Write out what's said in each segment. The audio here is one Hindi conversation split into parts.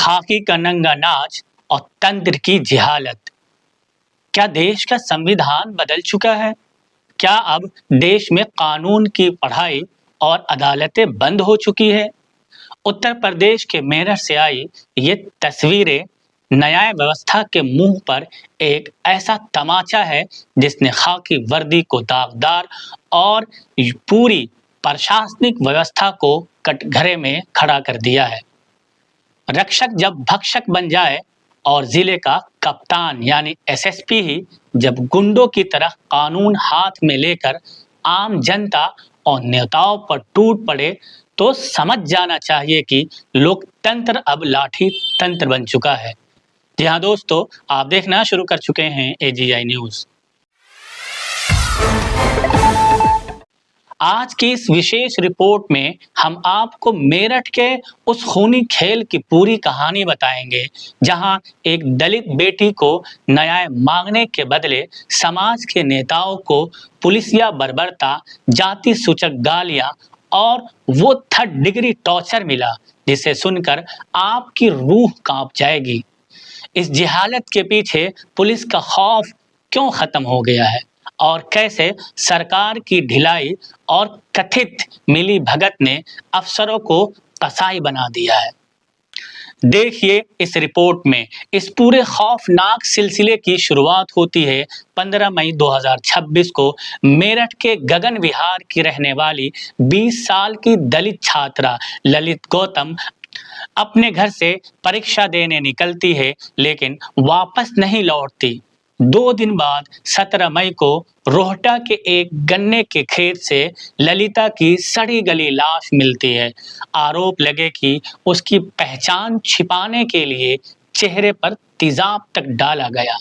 खाकी का नंगा नाच और तंत्र की जिहालत। क्या देश का संविधान बदल चुका है? क्या अब देश में कानून की पढ़ाई और अदालतें बंद हो चुकी है? उत्तर प्रदेश के मेरठ से आई ये तस्वीरें न्याय व्यवस्था के मुंह पर एक ऐसा तमाचा है जिसने खाकी वर्दी को दागदार और पूरी प्रशासनिक व्यवस्था को कटघरे में खड़ा कर दिया है। रक्षक जब भक्षक बन जाए और जिले का कप्तान यानी एसएसपी ही जब गुंडों की तरह कानून हाथ में लेकर आम जनता और नेताओं पर टूट पड़े तो समझ जाना चाहिए कि लोकतंत्र अब लाठी तंत्र बन चुका है। जी हाँ दोस्तों, आप देखना शुरू कर चुके हैं एजीआई न्यूज। आज की इस विशेष रिपोर्ट में हम आपको मेरठ के उस खूनी खेल की पूरी कहानी बताएंगे जहां एक दलित बेटी को न्याय मांगने के बदले समाज के नेताओं को पुलिसिया बर्बरता, जाति सूचक गालियां और वो 3rd डिग्री टॉर्चर मिला जिसे सुनकर आपकी रूह कांप जाएगी। इस जिहालत के पीछे पुलिस का खौफ क्यों खत्म हो गया है और कैसे सरकार की ढिलाई और कथित मिली भगत ने अफसरों को कसाई बना दिया है। देखिए इस रिपोर्ट में। इस पूरे खौफनाक सिलसिले की शुरुआत होती है 15 मई 2026 को मेरठ के गगन विहार की रहने वाली 20 साल की दलित छात्रा ललित गौतम अपने घर से परीक्षा देने निकलती है लेकिन वापस नहीं लौटती। 2 दिन बाद 17 मई को रोहटा के एक गन्ने के खेत से ललिता की सड़ी गली लाश मिलती है। आरोप लगे कि उसकी पहचान छिपाने के लिए चेहरे पर तेजाब तक डाला गया।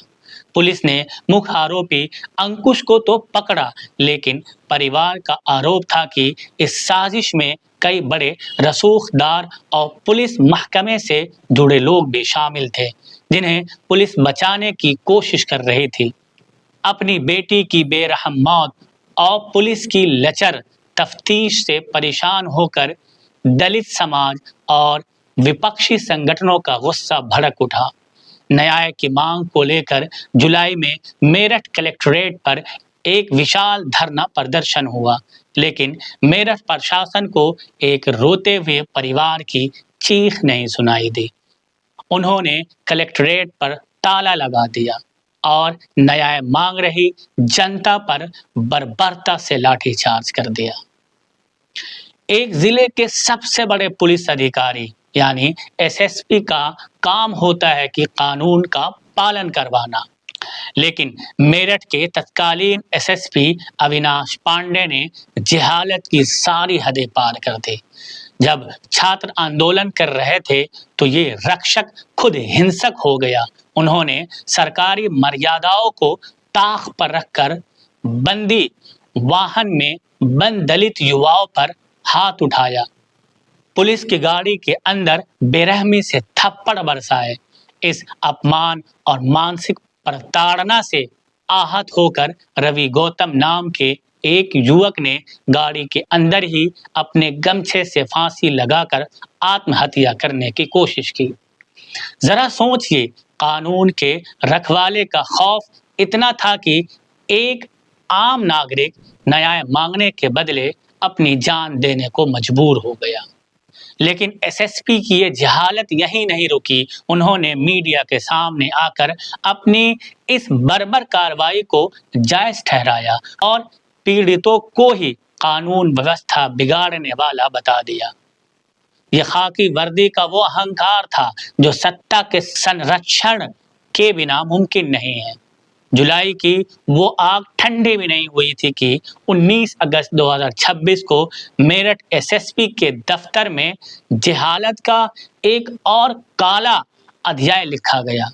पुलिस ने मुख्य आरोपी अंकुश को तो पकड़ा लेकिन परिवार का आरोप था कि इस साजिश में कई बड़े रसूखदार और पुलिस महकमे से जुड़े लोग भी शामिल थे जिन्हें पुलिस बचाने की कोशिश कर रही थी। अपनी बेटी की बेरहम मौत और पुलिस की लचर तफ्तीश से परेशान होकर दलित समाज और विपक्षी संगठनों का गुस्सा भड़क उठा। न्याय की मांग को लेकर जुलाई में मेरठ कलेक्ट्रेट पर एक विशाल धरना प्रदर्शन हुआ लेकिन मेरठ प्रशासन को एक रोते हुए परिवार की चीख नहीं सुनाई दी। उन्होंने कलेक्ट्रेट पर ताला लगा दिया और न्याय मांग रही जनता पर बर्बरता से लाठीचार्ज कर दिया। एक जिले के सबसे बड़े पुलिस अधिकारी यानी एसएसपी का काम होता है कि कानून का पालन करवाना, लेकिन मेरठ के तत्कालीन एसएसपी अविनाश पांडे ने जिहालत की सारी हदें पार कर दी। जब छात्र आंदोलन कर रहे थे तो ये रक्षक खुद हिंसक हो गया। उन्होंने सरकारी मर्यादाओं को ताक पर रखकर बंदी वाहन में बंद दलित युवाओं पर हाथ उठाया, पुलिस की गाड़ी के अंदर बेरहमी से थप्पड़ बरसाए। इस अपमान और मानसिक प्रताड़ना से आहत होकर रवि गौतम नाम के एक युवक ने गाड़ी के अंदर ही अपने गमछे से फांसी लगाकर आत्महत्या करने की कोशिश की। जरा सोचिए, कानून के रखवाले का खौफ इतना था कि एक आम नागरिक न्याय मांगने के बदले अपनी जान देने को मजबूर हो गया। लेकिन एसएसपी की ये जहालत यहीं नहीं रुकी। उन्होंने मीडिया के सामने आकर अपनी इस बर्बर कार्रवाई को जायज ठहराया और पीड़ितों को ही कानून व्यवस्था बिगाड़ने वाला बता दिया। यह खाकी वर्दी का वो अहंकार था जो सत्ता के संरक्षण के बिना मुमकिन नहीं है। जुलाई की वो आग ठंडी भी नहीं हुई थी कि 19 अगस्त 2026 को मेरठ एसएसपी के दफ्तर में जिहालत का एक और काला अध्याय लिखा गया।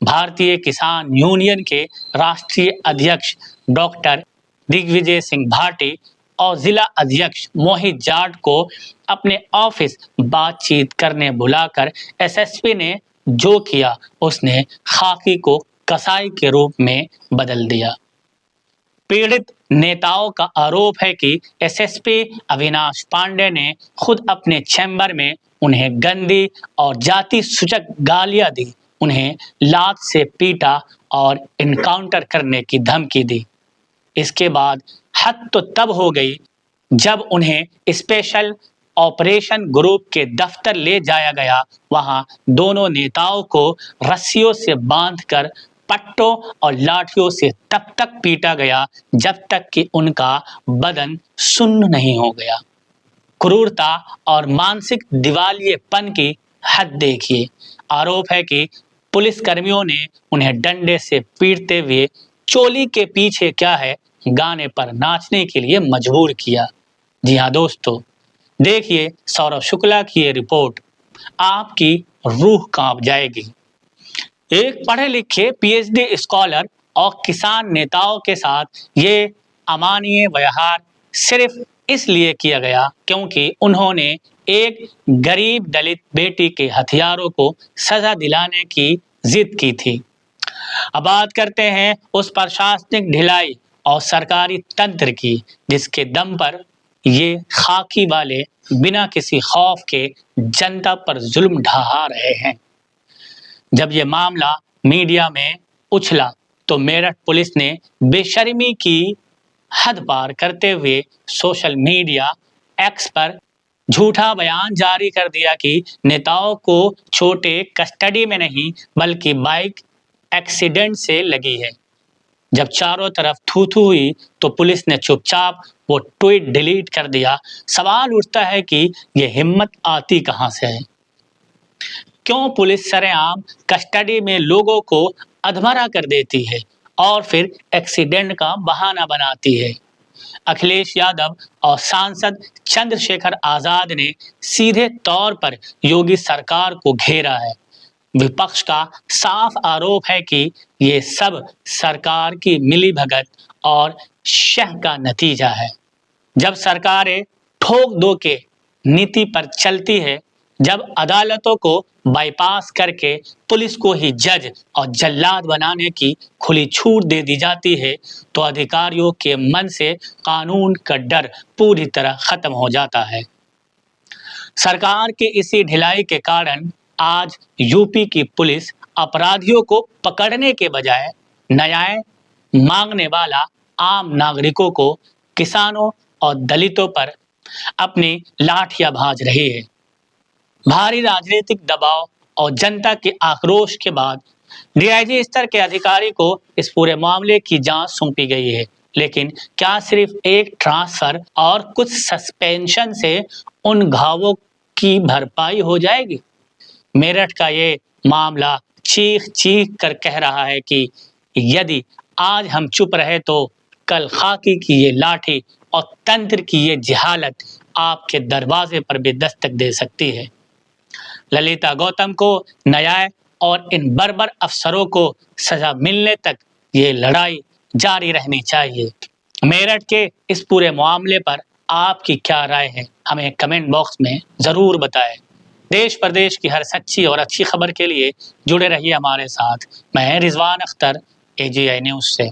भारतीय किसान यूनियन के राष्ट्रीय अध्यक्ष डॉक्टर दिग्विजय सिंह भाटी और जिला अध्यक्ष मोहित जाट को अपने ऑफिस बातचीत करने बुलाकर एसएसपी ने जो किया उसने खाकी को कसाई के रूप में बदल दिया। पीड़ित नेताओं का आरोप है कि एसएसपी अविनाश पांडे ने खुद अपने चैम्बर में उन्हें गंदी और जाति सूचक गालियां दी, उन्हें लात से पीटा और इनकाउंटर करने की धमकी दी। इसके बाद हद तो तब हो गई जब उन्हें स्पेशल ऑपरेशन ग्रुप के दफ्तर ले जाया गया। वहां दोनों नेताओं को रस्सियों से बांधकर पट्टों और लाठियों से तब तक पीटा गया जब तक कि उनका बदन सुन्न नहीं हो गया। क्रूरता और मानसिक दिवालियेपन की हद देखिए। आरोप है कि पुलिसकर्मियों ने उन्हें डंडे से पीटते हुए चोली के पीछे क्या है गाने पर नाचने के लिए मजबूर किया। जी हाँ दोस्तों, देखिए सौरभ शुक्ला की ये रिपोर्ट, आपकी रूह कांप जाएगी। एक पढ़े लिखे पीएचडी स्कॉलर और किसान नेताओं के साथ ये अमानवीय व्यवहार सिर्फ इसलिए किया गया क्योंकि उन्होंने एक गरीब दलित बेटी के हथियारों को सजा दिलाने की जिद की थी। अब बात करते हैं उस प्रशासनिक ढिलाई और सरकारी तंत्र की जिसके दम पर ये खाकी वाले बिना किसी खौफ के जनता पर जुल्म ढहा रहे हैं। जब ये मामला मीडिया में उछला तो मेरठ पुलिस ने बेशर्मी की हद पार करते हुए सोशल मीडिया एक्स पर झूठा बयान जारी कर दिया कि नेताओं को छोटे कस्टडी में नहीं बल्कि बाइक एक्सीडेंट से लगी है। जब चारों तरफ थू थू हुई तो पुलिस ने चुपचाप वो ट्वीट डिलीट कर दिया। सवाल उठता है कि ये हिम्मत आती कहां से है? क्यों पुलिस सरेआम कस्टडी में लोगों को अधमरा कर देती है और फिर एक्सीडेंट का बहाना बनाती है? अखिलेश यादव और सांसद चंद्रशेखर आजाद ने सीधे तौर पर योगी सरकार को घेरा है। विपक्ष का साफ आरोप है कि ये सब सरकार की मिलीभगत और शह का नतीजा है। जब सरकारें ठोक दो के नीति पर चलती है, जब अदालतों को बाईपास करके पुलिस को ही जज और जल्लाद बनाने की खुली छूट दे दी जाती है, तो अधिकारियों के मन से कानून का डर पूरी तरह खत्म हो जाता है। सरकार के इसी ढिलाई के कारण आज यूपी की पुलिस अपराधियों को पकड़ने के बजाय न्याय मांगने वाला आम नागरिकों को, किसानों और दलितों पर अपनी लाठियां भांज रही है। भारी राजनीतिक दबाव और जनता के आक्रोश के बाद डीआईजी स्तर के अधिकारी को इस पूरे मामले की जांच सौंपी गई है। लेकिन क्या सिर्फ एक ट्रांसफर और कुछ सस्पेंशन से उन घावों की भरपाई हो जाएगी? मेरठ का ये मामला चीख चीख कर कह रहा है कि यदि आज हम चुप रहे तो कल खाकी की ये लाठी और तंत्र की ये जहालत आपके दरवाजे पर भी दस्तक दे सकती है। ललिता गौतम को न्याय और इन बर्बर अफसरों को सजा मिलने तक ये लड़ाई जारी रहनी चाहिए। मेरठ के इस पूरे मामले पर आपकी क्या राय है, हमें कमेंट बॉक्स में जरूर बताएं। देश प्रदेश की हर सच्ची और अच्छी खबर के लिए जुड़े रहिए हमारे साथ। मैं रिजवान अख्तर, AGI न्यूज़ से।